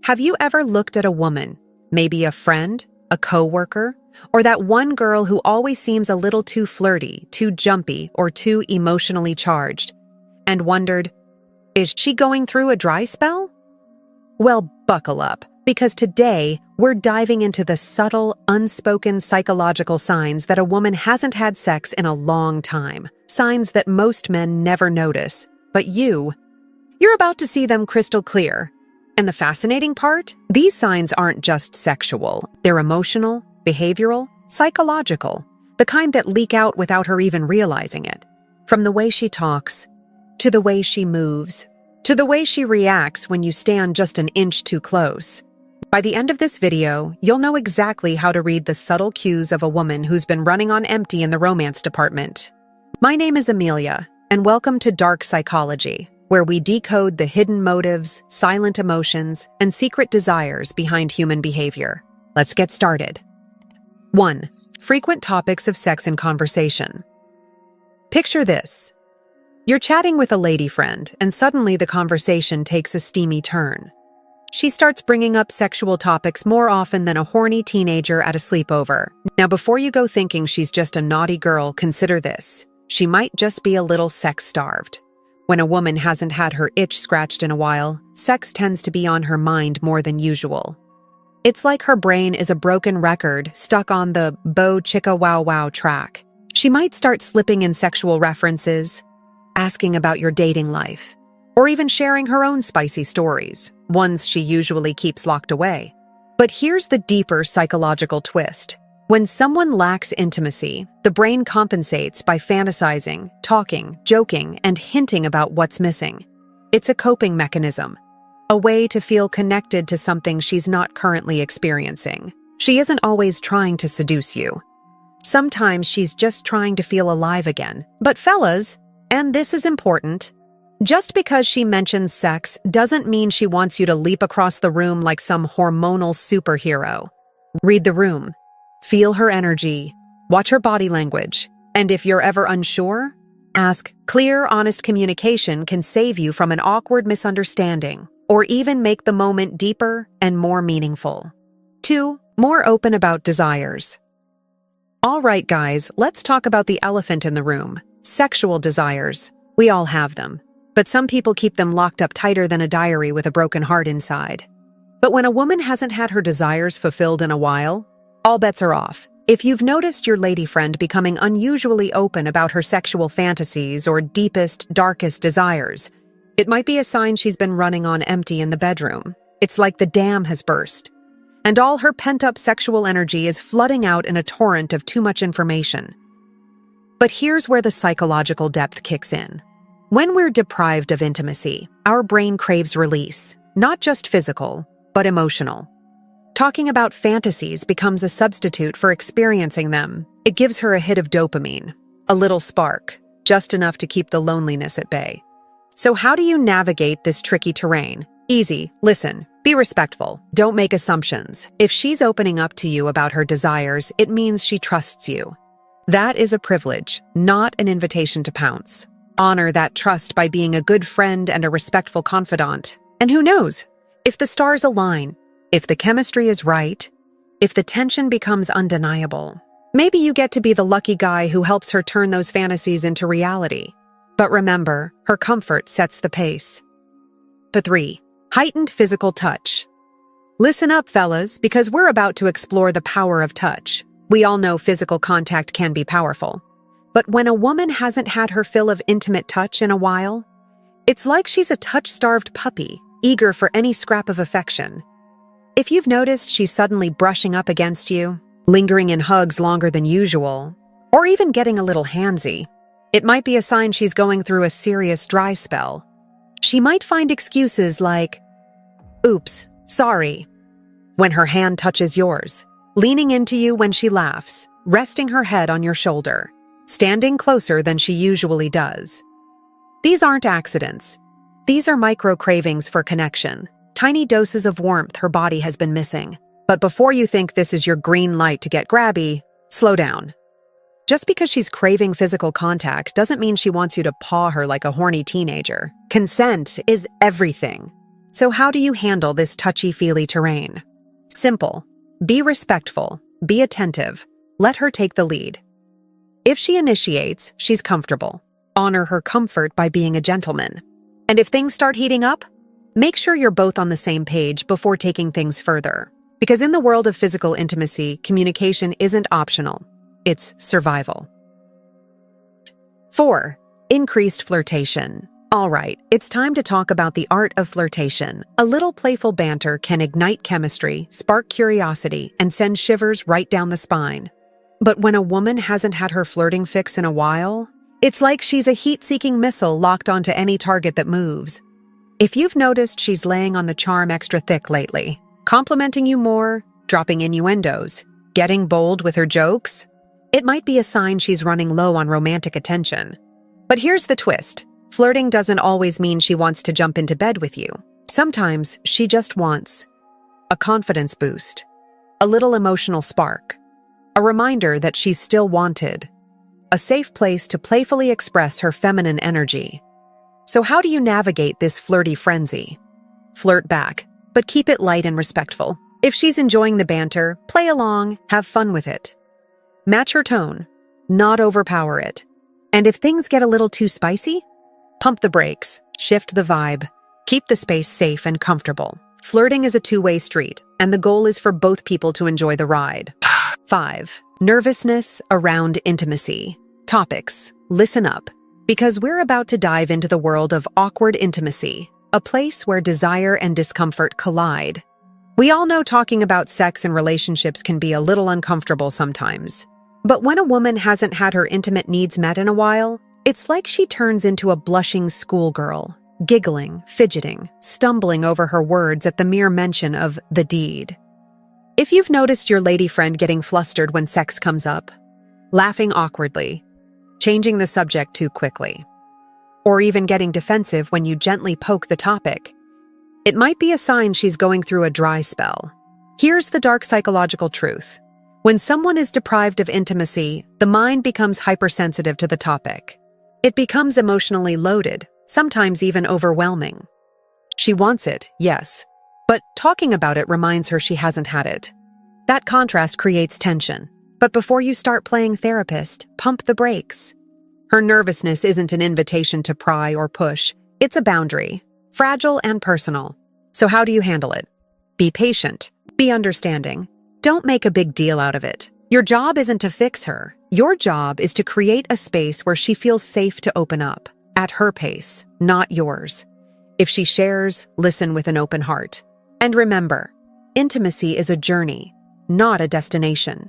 Have you ever looked at a woman, maybe a friend, a coworker, or that one girl who always seems a little too flirty, too jumpy, or too emotionally charged, and wondered, is she going through a dry spell? Well, buckle up, because today we're diving into the subtle, unspoken psychological signs that a woman hasn't had sex in a long time, signs that most men never notice, but you're about to see them crystal clear. And the fascinating part? These signs aren't just sexual. They're emotional, behavioral, psychological, the kind that leak out without her even realizing it. From the way she talks, to the way she moves, to the way she reacts when you stand just an inch too close. By the end of this video, you'll know exactly how to read the subtle cues of a woman who's been running on empty in the romance department. My name is Amelia, and welcome to Dark Psychology, where we decode the hidden motives, silent emotions, and secret desires behind human behavior. Let's get started. 1. Frequent topics of sex in conversation. Picture this. You're chatting with a lady friend, and suddenly the conversation takes a steamy turn. She starts bringing up sexual topics more often than a horny teenager at a sleepover. Now, before you go thinking she's just a naughty girl, consider this. She might just be a little sex-starved. When a woman hasn't had her itch scratched in a while, sex tends to be on her mind more than usual. It's like her brain is a broken record stuck on the Bo Chicka Wow Wow track. She might start slipping in sexual references, asking about your dating life, or even sharing her own spicy stories, ones she usually keeps locked away. But here's the deeper psychological twist. When someone lacks intimacy, the brain compensates by fantasizing, talking, joking, and hinting about what's missing. It's a coping mechanism, a way to feel connected to something she's not currently experiencing. She isn't always trying to seduce you. Sometimes she's just trying to feel alive again. But fellas, and this is important, just because she mentions sex doesn't mean she wants you to leap across the room like some hormonal superhero. Read the room. Feel her energy, watch her body language, and if you're ever unsure, ask. Clear, honest communication can save you from an awkward misunderstanding, or even make the moment deeper and more meaningful. 2. More open about desires. All right, guys, let's talk about the elephant in the room. Sexual desires. We all have them, but some people keep them locked up tighter than a diary with a broken heart inside. But when a woman hasn't had her desires fulfilled in a while, all bets are off. If you've noticed your lady friend becoming unusually open about her sexual fantasies or deepest, darkest desires, it might be a sign she's been running on empty in the bedroom. It's like the dam has burst, and all her pent-up sexual energy is flooding out in a torrent of too much information. But here's where the psychological depth kicks in. When we're deprived of intimacy, our brain craves release, not just physical, but emotional. Talking about fantasies becomes a substitute for experiencing them. It gives her a hit of dopamine, a little spark, just enough to keep the loneliness at bay. So how do you navigate this tricky terrain? Easy. Listen. Be respectful. Don't make assumptions. If she's opening up to you about her desires, it means she trusts you. That is a privilege, not an invitation to pounce. Honor that trust by being a good friend and a respectful confidant. And who knows? If the stars align, if the chemistry is right, if the tension becomes undeniable, maybe you get to be the lucky guy who helps her turn those fantasies into reality. But remember, her comfort sets the pace. 3. Heightened physical touch. Listen up, fellas, because we're about to explore the power of touch. We all know physical contact can be powerful. But when a woman hasn't had her fill of intimate touch in a while, it's like she's a touch-starved puppy, eager for any scrap of affection. If you've noticed she's suddenly brushing up against you, lingering in hugs longer than usual, or even getting a little handsy, it might be a sign she's going through a serious dry spell. She might find excuses like, "Oops, sorry," when her hand touches yours, leaning into you when she laughs, resting her head on your shoulder, standing closer than she usually does. These aren't accidents. These are micro-cravings for connection. Tiny doses of warmth her body has been missing. But before you think this is your green light to get grabby, slow down. Just because she's craving physical contact doesn't mean she wants you to paw her like a horny teenager. Consent is everything. So how do you handle this touchy-feely terrain? Simple. Be respectful. Be attentive. Let her take the lead. If she initiates, she's comfortable. Honor her comfort by being a gentleman. And if things start heating up, make sure you're both on the same page before taking things further. Because in the world of physical intimacy, communication isn't optional. It's survival. 4. Increased flirtation. All right, it's time to talk about the art of flirtation. A little playful banter can ignite chemistry, spark curiosity, and send shivers right down the spine. But when a woman hasn't had her flirting fix in a while, it's like she's a heat-seeking missile locked onto any target that moves. If you've noticed she's laying on the charm extra thick lately, complimenting you more, dropping innuendos, getting bold with her jokes, it might be a sign she's running low on romantic attention. But here's the twist. Flirting doesn't always mean she wants to jump into bed with you. Sometimes she just wants a confidence boost, a little emotional spark, a reminder that she's still wanted, a safe place to playfully express her feminine energy. So how do you navigate this flirty frenzy? Flirt back, but keep it light and respectful. If she's enjoying the banter, play along, have fun with it. Match her tone, not overpower it. And if things get a little too spicy, pump the brakes, shift the vibe, keep the space safe and comfortable. Flirting is a two-way street, and the goal is for both people to enjoy the ride. 5. Nervousness around intimacy. Topics. Listen up, because we're about to dive into the world of awkward intimacy, a place where desire and discomfort collide. We all know talking about sex and relationships can be a little uncomfortable sometimes. But when a woman hasn't had her intimate needs met in a while, it's like she turns into a blushing schoolgirl, giggling, fidgeting, stumbling over her words at the mere mention of the deed. If you've noticed your lady friend getting flustered when sex comes up, laughing awkwardly, changing the subject too quickly, or even getting defensive when you gently poke the topic, it might be a sign she's going through a dry spell. Here's the dark psychological truth. When someone is deprived of intimacy, the mind becomes hypersensitive to the topic. It becomes emotionally loaded, sometimes even overwhelming. She wants it, yes, but talking about it reminds her she hasn't had it. That contrast creates tension. But before you start playing therapist, pump the brakes. Her nervousness isn't an invitation to pry or push. It's a boundary, fragile and personal. So how do you handle it? Be patient. Be understanding. Don't make a big deal out of it. Your job isn't to fix her. Your job is to create a space where she feels safe to open up, at her pace, not yours. If she shares, listen with an open heart. And remember, intimacy is a journey, not a destination.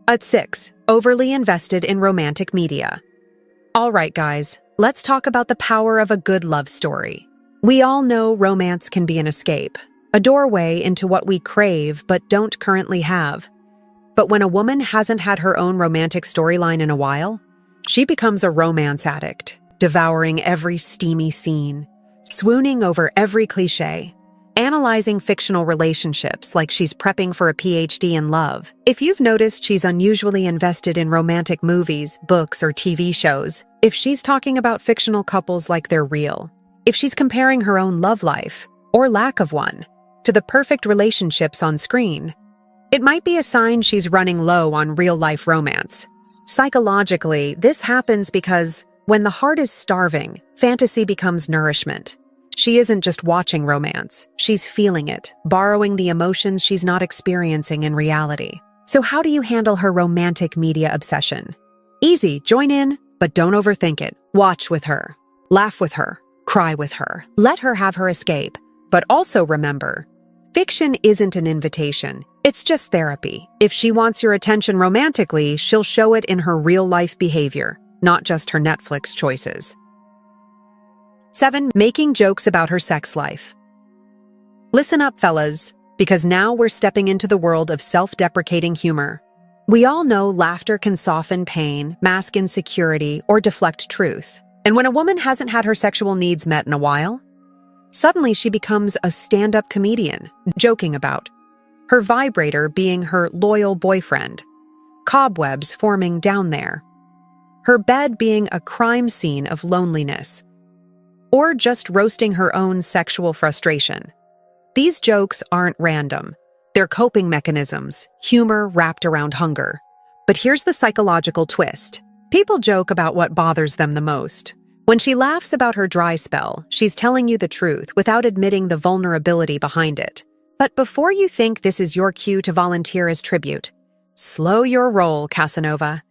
At 6, overly invested in romantic media. All right, guys, let's talk about the power of a good love story. We all know romance can be an escape, a doorway into what we crave but don't currently have. But when a woman hasn't had her own romantic storyline in a while, she becomes a romance addict, devouring every steamy scene, swooning over every cliché, analyzing fictional relationships like she's prepping for a PhD in love. If you've noticed she's unusually invested in romantic movies, books, or TV shows, if she's talking about fictional couples like they're real, if she's comparing her own love life, or lack of one, to the perfect relationships on screen, it might be a sign she's running low on real-life romance. Psychologically, this happens because when the heart is starving, fantasy becomes nourishment. She isn't just watching romance, she's feeling it, borrowing the emotions she's not experiencing in reality. So how do you handle her romantic media obsession? Easy, join in, but don't overthink it. Watch with her, laugh with her, cry with her. Let her have her escape. But also remember, fiction isn't an invitation, it's just therapy. If she wants your attention romantically, she'll show it in her real-life behavior, not just her Netflix choices. 7. Making jokes about her sex life. Listen up, fellas, because now we're stepping into the world of self-deprecating humor. We all know laughter can soften pain, mask insecurity, or deflect truth. And when a woman hasn't had her sexual needs met in a while, suddenly she becomes a stand-up comedian, joking about her vibrator being her loyal boyfriend, cobwebs forming down there, her bed being a crime scene of loneliness, or just roasting her own sexual frustration. These jokes aren't random. They're coping mechanisms, humor wrapped around hunger. But here's the psychological twist. People joke about what bothers them the most. When she laughs about her dry spell, she's telling you the truth without admitting the vulnerability behind it. But before you think this is your cue to volunteer as tribute, slow your roll, Casanova.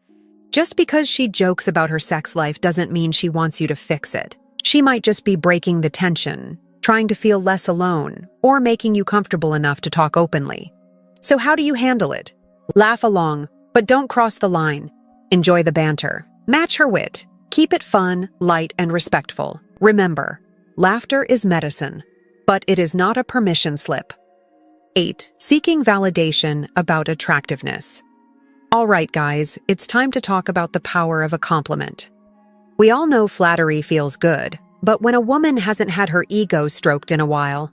Just because she jokes about her sex life doesn't mean she wants you to fix it. She might just be breaking the tension, trying to feel less alone, or making you comfortable enough to talk openly. So how do you handle it? Laugh along, but don't cross the line. Enjoy the banter. Match her wit. Keep it fun, light, and respectful. Remember, laughter is medicine, but it is not a permission slip. 8. Seeking validation about attractiveness. All right, guys, it's time to talk about the power of a compliment. We all know flattery feels good, but when a woman hasn't had her ego stroked in a while,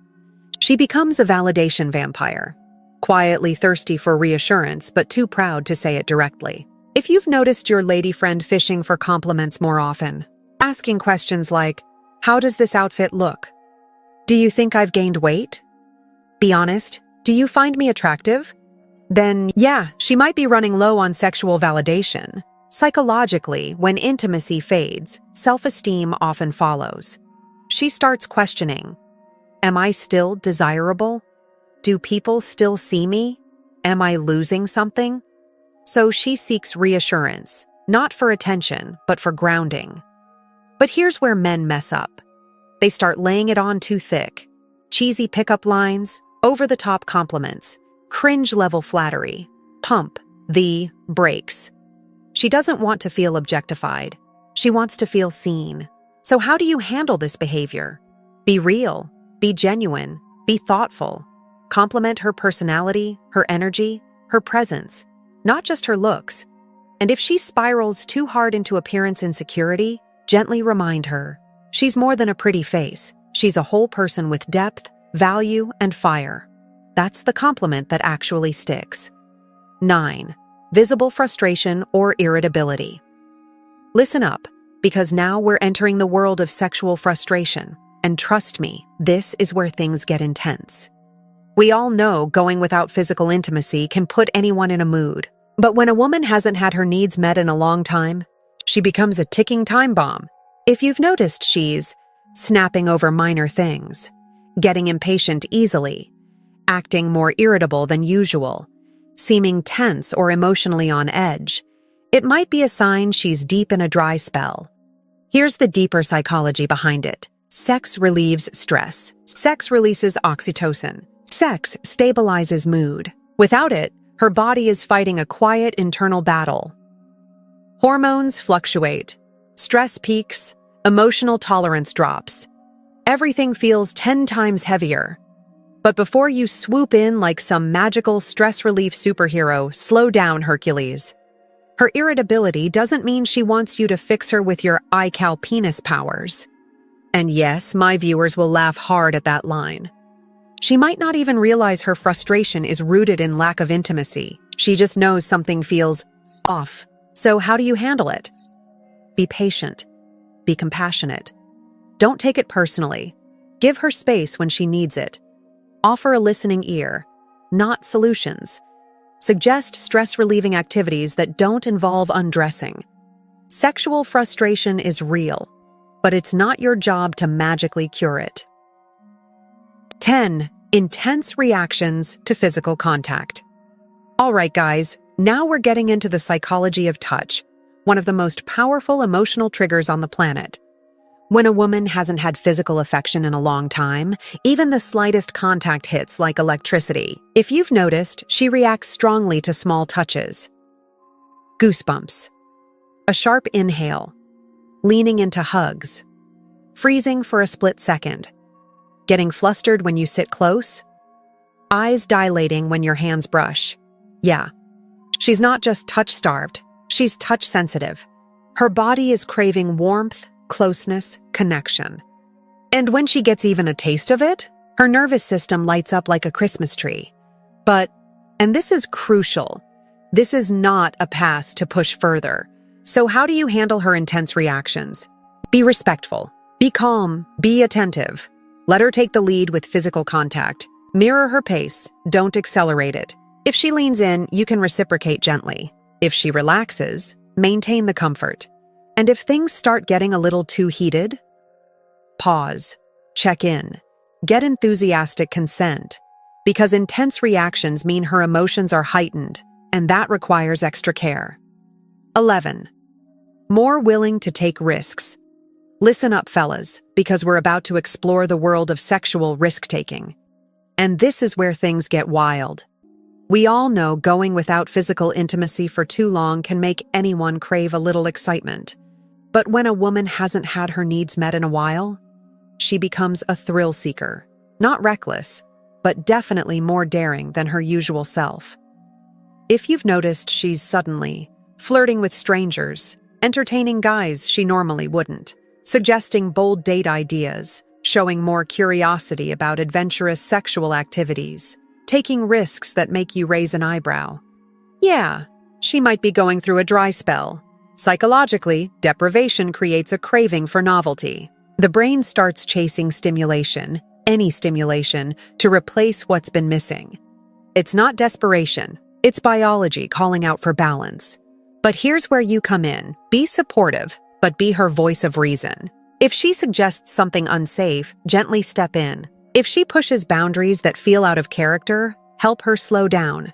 she becomes a validation vampire, quietly thirsty for reassurance but too proud to say it directly. If you've noticed your lady friend fishing for compliments more often, asking questions like, "How does this outfit look? Do you think I've gained weight? Be honest, do you find me attractive?" Then, yeah, she might be running low on sexual validation. Psychologically, when intimacy fades, self-esteem often follows. She starts questioning, am I still desirable? Do people still see me? Am I losing something? So she seeks reassurance, not for attention, but for grounding. But here's where men mess up. They start laying it on too thick. Cheesy pickup lines, over-the-top compliments, cringe-level flattery, pump the brakes. She doesn't want to feel objectified. She wants to feel seen. So how do you handle this behavior? Be real, be genuine, be thoughtful. Compliment her personality, her energy, her presence, not just her looks. And if she spirals too hard into appearance insecurity, gently remind her, she's more than a pretty face. She's a whole person with depth, value, and fire. That's the compliment that actually sticks. 9. Visible frustration or irritability. Listen up, because now we're entering the world of sexual frustration. And trust me, this is where things get intense. We all know going without physical intimacy can put anyone in a mood. But when a woman hasn't had her needs met in a long time, she becomes a ticking time bomb. If you've noticed, she's snapping over minor things, getting impatient easily, acting more irritable than usual, seeming tense or emotionally on edge, it might be a sign she's deep in a dry spell. Here's the deeper psychology behind it. Sex relieves stress. Sex releases oxytocin. Sex stabilizes mood. Without it, her body is fighting a quiet internal battle. Hormones fluctuate. Stress peaks. Emotional tolerance drops. Everything feels 10 times heavier. But before you swoop in like some magical stress relief superhero, slow down, Hercules. Her irritability doesn't mean she wants you to fix her with your iCal penis powers. And yes, my viewers will laugh hard at that line. She might not even realize her frustration is rooted in lack of intimacy. She just knows something feels off. So how do you handle it? Be patient. Be compassionate. Don't take it personally. Give her space when she needs it. Offer a listening ear, not solutions. Suggest stress-relieving activities that don't involve undressing. Sexual frustration is real, but it's not your job to magically cure it. 10. Intense reactions to physical contact. All right, guys, now we're getting into the psychology of touch, one of the most powerful emotional triggers on the planet. When a woman hasn't had physical affection in a long time, even the slightest contact hits like electricity. If you've noticed, she reacts strongly to small touches. Goosebumps. A sharp inhale. Leaning into hugs. Freezing for a split second. Getting flustered when you sit close. Eyes dilating when your hands brush. Yeah. She's not just touch-starved, she's touch-sensitive. Her body is craving warmth, closeness, connection. And when she gets even a taste of it, her nervous system lights up like a Christmas tree. But, and this is crucial, this is not a pass to push further. So how do you handle her intense reactions? Be respectful. Be calm, be attentive. Let her take the lead with physical contact. Mirror her pace, don't accelerate it. If she leans in, you can reciprocate gently. If she relaxes, maintain the comfort. And if things start getting a little too heated, pause, check in, get enthusiastic consent, because intense reactions mean her emotions are heightened, and that requires extra care. 11. More willing to take risks. Listen up, fellas, because we're about to explore the world of sexual risk-taking. And this is where things get wild. We all know going without physical intimacy for too long can make anyone crave a little excitement. But when a woman hasn't had her needs met in a while, she becomes a thrill seeker. Not reckless, but definitely more daring than her usual self. If you've noticed she's suddenly flirting with strangers, entertaining guys she normally wouldn't, suggesting bold date ideas, showing more curiosity about adventurous sexual activities, taking risks that make you raise an eyebrow. Yeah, she might be going through a dry spell. Psychologically, deprivation creates a craving for novelty. The brain starts chasing stimulation, any stimulation, to replace what's been missing. It's not desperation, it's biology calling out for balance. But here's where you come in. Be supportive, but be her voice of reason. If she suggests something unsafe, gently step in. If she pushes boundaries that feel out of character, help her slow down.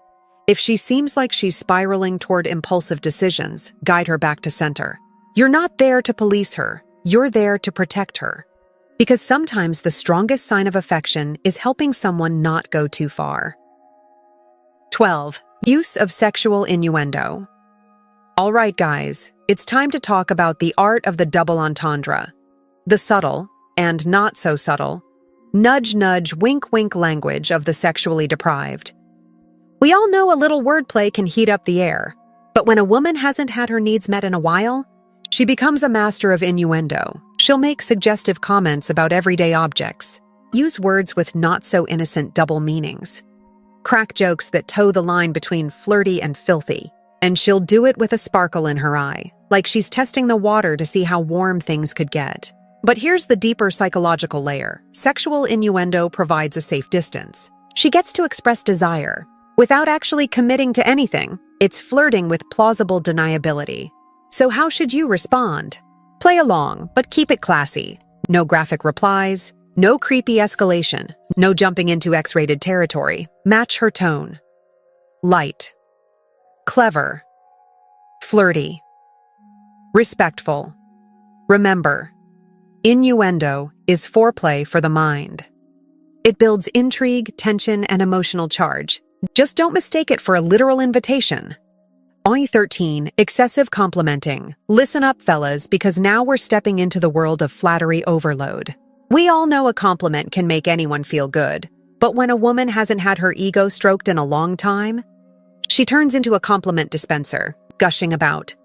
If she seems like she's spiraling toward impulsive decisions, guide her back to center. You're not there to police her, you're there to protect her. Because sometimes the strongest sign of affection is helping someone not go too far. 12. Use of sexual innuendo. All right, guys, it's time to talk about the art of the double entendre. The subtle, and not so subtle, nudge-nudge, wink-wink language of the sexually deprived. We all know a little wordplay can heat up the air, but when a woman hasn't had her needs met in a while, she becomes a master of innuendo. She'll make suggestive comments about everyday objects, use words with not-so-innocent double meanings, crack jokes that toe the line between flirty and filthy, and she'll do it with a sparkle in her eye, like she's testing the water to see how warm things could get. But here's the deeper psychological layer. Sexual innuendo provides a safe distance. She gets to express desire without actually committing to anything. It's flirting with plausible deniability. So how should you respond? Play along, but keep it classy. No graphic replies, no creepy escalation, no jumping into X-rated territory. Match her tone. Light, clever, flirty, respectful. Remember, innuendo is foreplay for the mind. It builds intrigue, tension, and emotional charge. Just don't mistake it for a literal invitation. 13. Excessive complimenting. Listen up, fellas, because now we're stepping into the world of flattery overload. We all know a compliment can make anyone feel good, but when a woman hasn't had her ego stroked in a long time, she turns into a compliment dispenser, gushing about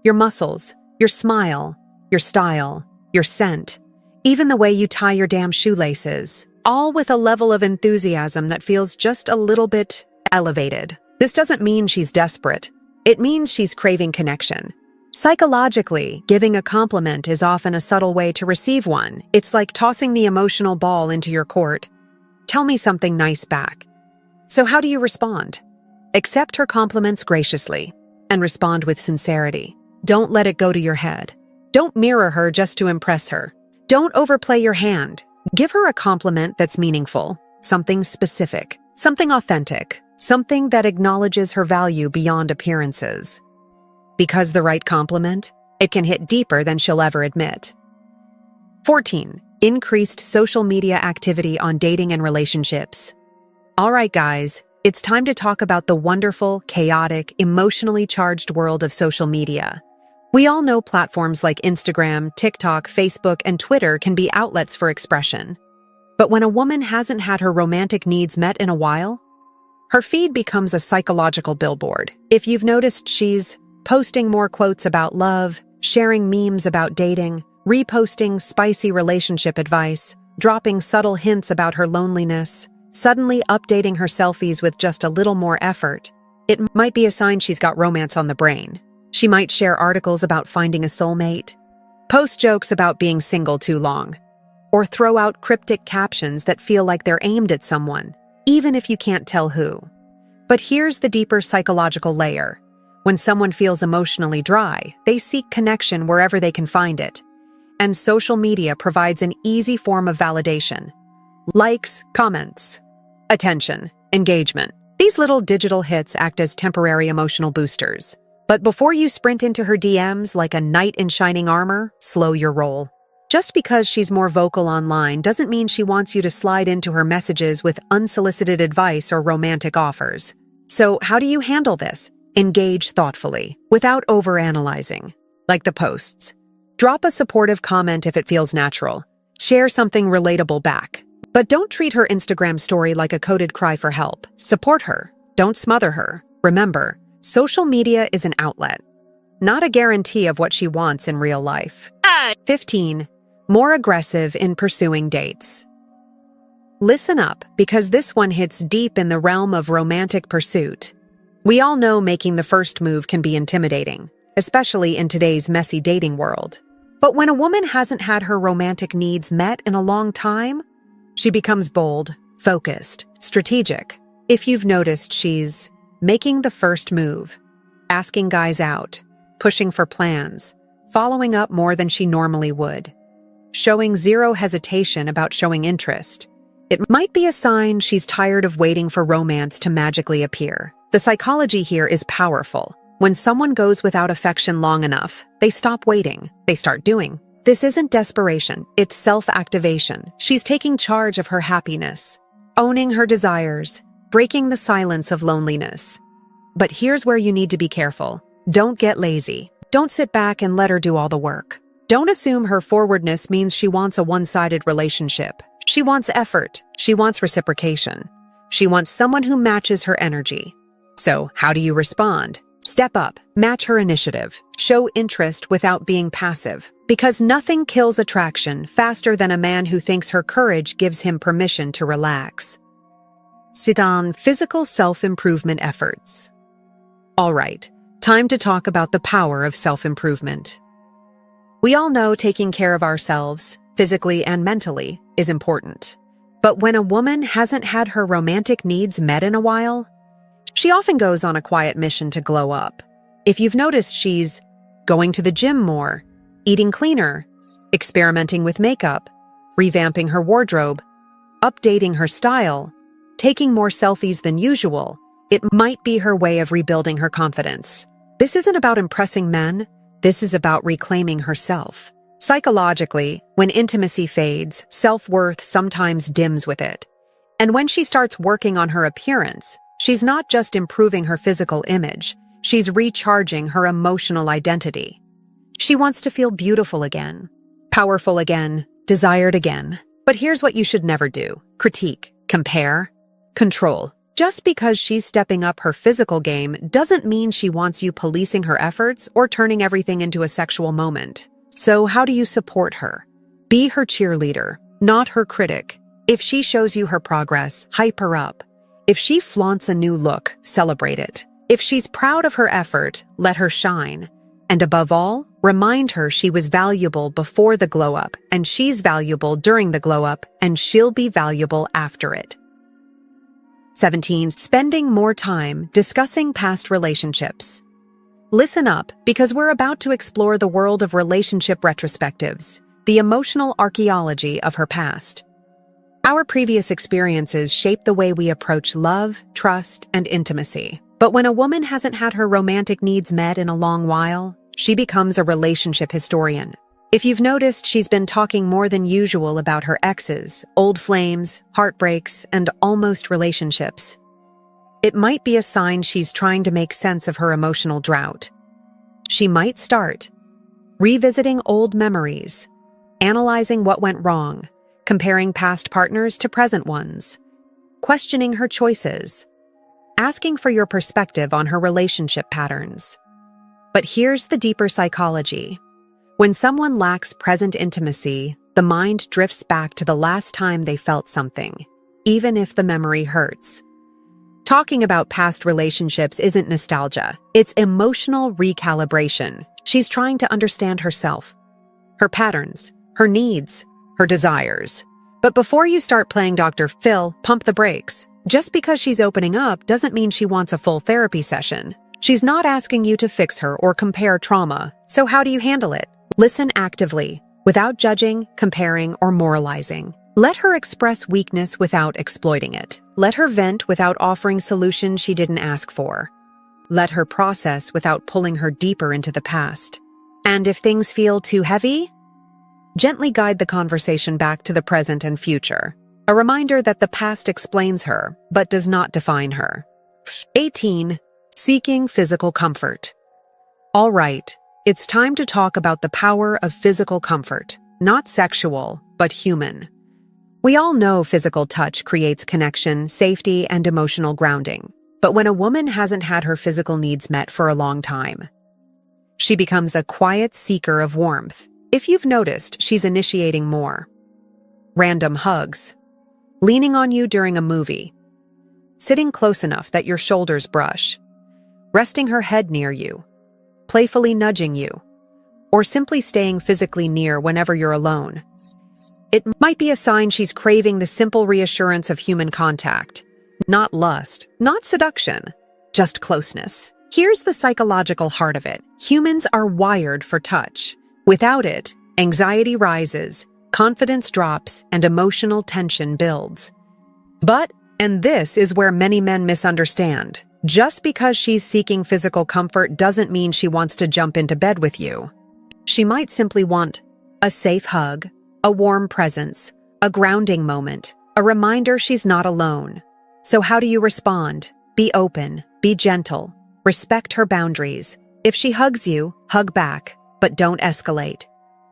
your muscles, your smile, your style, your scent, even the way you tie your damn shoelaces, all with a level of enthusiasm that feels just a little bit elevated. This doesn't mean she's desperate. It means she's craving connection. Psychologically, giving a compliment is often a subtle way to receive one. It's like tossing the emotional ball into your court. Tell me something nice back. So how do you respond? Accept her compliments graciously and respond with sincerity. Don't let it go to your head. Don't mirror her just to impress her. Don't overplay your hand. Give her a compliment that's meaningful, something specific, something authentic, something that acknowledges her value beyond appearances. Because the right compliment, it can hit deeper than she'll ever admit. 14. Increased social media activity on dating and relationships. All right, guys, it's time to talk about the wonderful, chaotic, emotionally charged world of social media. We all know platforms like Instagram, TikTok, Facebook, and Twitter can be outlets for expression. But when a woman hasn't had her romantic needs met in a while, her feed becomes a psychological billboard. If you've noticed, she's posting more quotes about love, sharing memes about dating, reposting spicy relationship advice, dropping subtle hints about her loneliness, suddenly updating her selfies with just a little more effort, it might be a sign she's got romance on the brain. She might share articles about finding a soulmate. Post jokes about being single too long, or throw out cryptic captions that feel like they're aimed at someone, even if you can't tell who. But here's the deeper psychological layer. When someone feels emotionally dry, they seek connection wherever they can find it. And social media provides an easy form of validation. Likes, comments, attention, engagement. These little digital hits act as temporary emotional boosters. But before you sprint into her DMs like a knight in shining armor, slow your roll. Just because she's more vocal online doesn't mean she wants you to slide into her messages with unsolicited advice or romantic offers. So how do you handle this? Engage thoughtfully, without overanalyzing. Like the posts. Drop a supportive comment if it feels natural. Share something relatable back. But don't treat her Instagram story like a coded cry for help. Support her. Don't smother her. Remember, social media is an outlet, not a guarantee of what she wants in real life. 15. More aggressive in pursuing dates. Listen up, because this one hits deep in the realm of romantic pursuit. We all know making the first move can be intimidating, especially in today's messy dating world. But when a woman hasn't had her romantic needs met in a long time, she becomes bold, focused, strategic. If you've noticed, she's making the first move, asking guys out, pushing for plans, following up more than she normally would, showing zero hesitation about showing interest. It might be a sign she's tired of waiting for romance to magically appear. The psychology here is powerful. When someone goes without affection long enough, they stop waiting, they start doing. This isn't desperation, it's self-activation. She's taking charge of her happiness, owning her desires, breaking the silence of loneliness. But here's where you need to be careful. Don't get lazy. Don't sit back and let her do all the work. Don't assume her forwardness means she wants a one-sided relationship. She wants effort. She wants reciprocation. She wants someone who matches her energy. So, how do you respond? Step up, match her initiative, show interest without being passive. Because nothing kills attraction faster than a man who thinks her courage gives him permission to relax. Sit on physical self-improvement efforts. All right, time to talk about the power of self-improvement. We all know taking care of ourselves, physically and mentally, is important. But when a woman hasn't had her romantic needs met in a while, she often goes on a quiet mission to glow up. If you've noticed, she's going to the gym more, eating cleaner, experimenting with makeup, revamping her wardrobe, updating her style, taking more selfies than usual. It might be her way of rebuilding her confidence. This isn't about impressing men. This is about reclaiming herself. Psychologically, when intimacy fades, self-worth sometimes dims with it. And when she starts working on her appearance, she's not just improving her physical image, she's recharging her emotional identity. She wants to feel beautiful again, powerful again, desired again. But here's what you should never do: critique, compare, control. Just because she's stepping up her physical game doesn't mean she wants you policing her efforts or turning everything into a sexual moment. So how do you support her? Be her cheerleader, not her critic. If she shows you her progress, hype her up. If she flaunts a new look, celebrate it. If she's proud of her effort, let her shine. And above all, remind her she was valuable before the glow-up, and she's valuable during the glow-up, and she'll be valuable after it. 17. Spending more time discussing past relationships. Listen up, because we're about to explore the world of relationship retrospectives, the emotional archaeology of her past. Our previous experiences shape the way we approach love, trust, and intimacy. But when a woman hasn't had her romantic needs met in a long while, she becomes a relationship historian. If you've noticed, she's been talking more than usual about her exes, old flames, heartbreaks, and almost relationships. It might be a sign she's trying to make sense of her emotional drought. She might start revisiting old memories, analyzing what went wrong, comparing past partners to present ones, questioning her choices, asking for your perspective on her relationship patterns. But here's the deeper psychology. When someone lacks present intimacy, the mind drifts back to the last time they felt something, even if the memory hurts. Talking about past relationships isn't nostalgia, it's emotional recalibration. She's trying to understand herself, her patterns, her needs, her desires. But before you start playing Dr. Phil, pump the brakes. Just because she's opening up doesn't mean she wants a full therapy session. She's not asking you to fix her or compare trauma. So how do you handle it? Listen actively, without judging, comparing, or moralizing. Let her express weakness without exploiting it. Let her vent without offering solutions she didn't ask for. Let her process without pulling her deeper into the past. And if things feel too heavy, gently guide the conversation back to the present and future. A reminder that the past explains her, but does not define her. 18. Seeking physical comfort. All right, it's time to talk about the power of physical comfort, not sexual, but human. We all know physical touch creates connection, safety, and emotional grounding. But when a woman hasn't had her physical needs met for a long time, she becomes a quiet seeker of warmth. If you've noticed, she's initiating more. Random hugs, leaning on you during a movie, sitting close enough that your shoulders brush, resting her head near you, playfully nudging you, or simply staying physically near whenever you're alone. It might be a sign she's craving the simple reassurance of human contact. Not lust, not seduction, just closeness. Here's the psychological heart of it. Humans are wired for touch. Without it, anxiety rises, confidence drops, and emotional tension builds. But, and this is where many men misunderstand, just because she's seeking physical comfort doesn't mean she wants to jump into bed with you. She might simply want a safe hug, a warm presence, a grounding moment, a reminder she's not alone. So how do you respond? Be open, be gentle, respect her boundaries. If she hugs you, hug back, but don't escalate.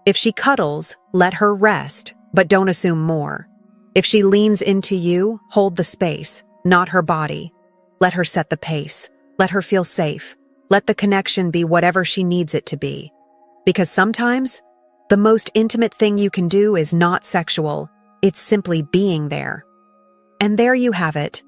If she cuddles, let her rest, but don't assume more. If she leans into you, hold the space, not her body. Let her set the pace. Let her feel safe. Let the connection be whatever she needs it to be. Because sometimes, the most intimate thing you can do is not sexual. It's simply being there. And there you have it.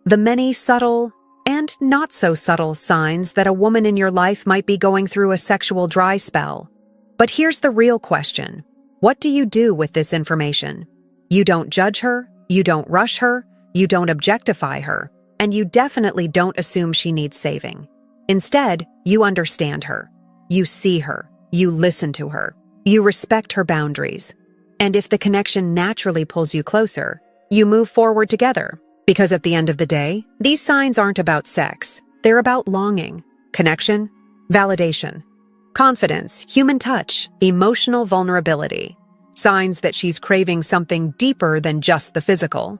The many subtle and not so subtle signs that a woman in your life might be going through a sexual dry spell. But here's the real question. What do you do with this information? You don't judge her, you don't rush her, you don't objectify her, and you definitely don't assume she needs saving. Instead, you understand her. You see her. You listen to her. You respect her boundaries. And if the connection naturally pulls you closer, you move forward together. Because at the end of the day, these signs aren't about sex. They're about longing, connection, validation, confidence, human touch, emotional vulnerability. Signs that she's craving something deeper than just the physical.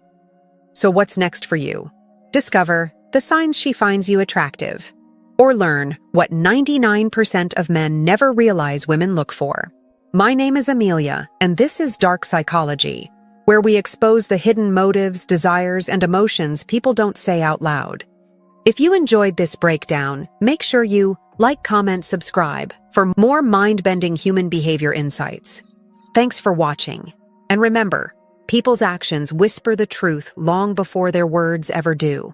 So what's next for you? Discover the signs she finds you attractive. Or learn what 99% of men never realize women look for. My name is Amelia, and this is Dark Psychology, where we expose the hidden motives, desires, and emotions people don't say out loud. If you enjoyed this breakdown, make sure you like, comment, subscribe for more mind-bending human behavior insights. Thanks for watching. And remember, people's actions whisper the truth long before their words ever do.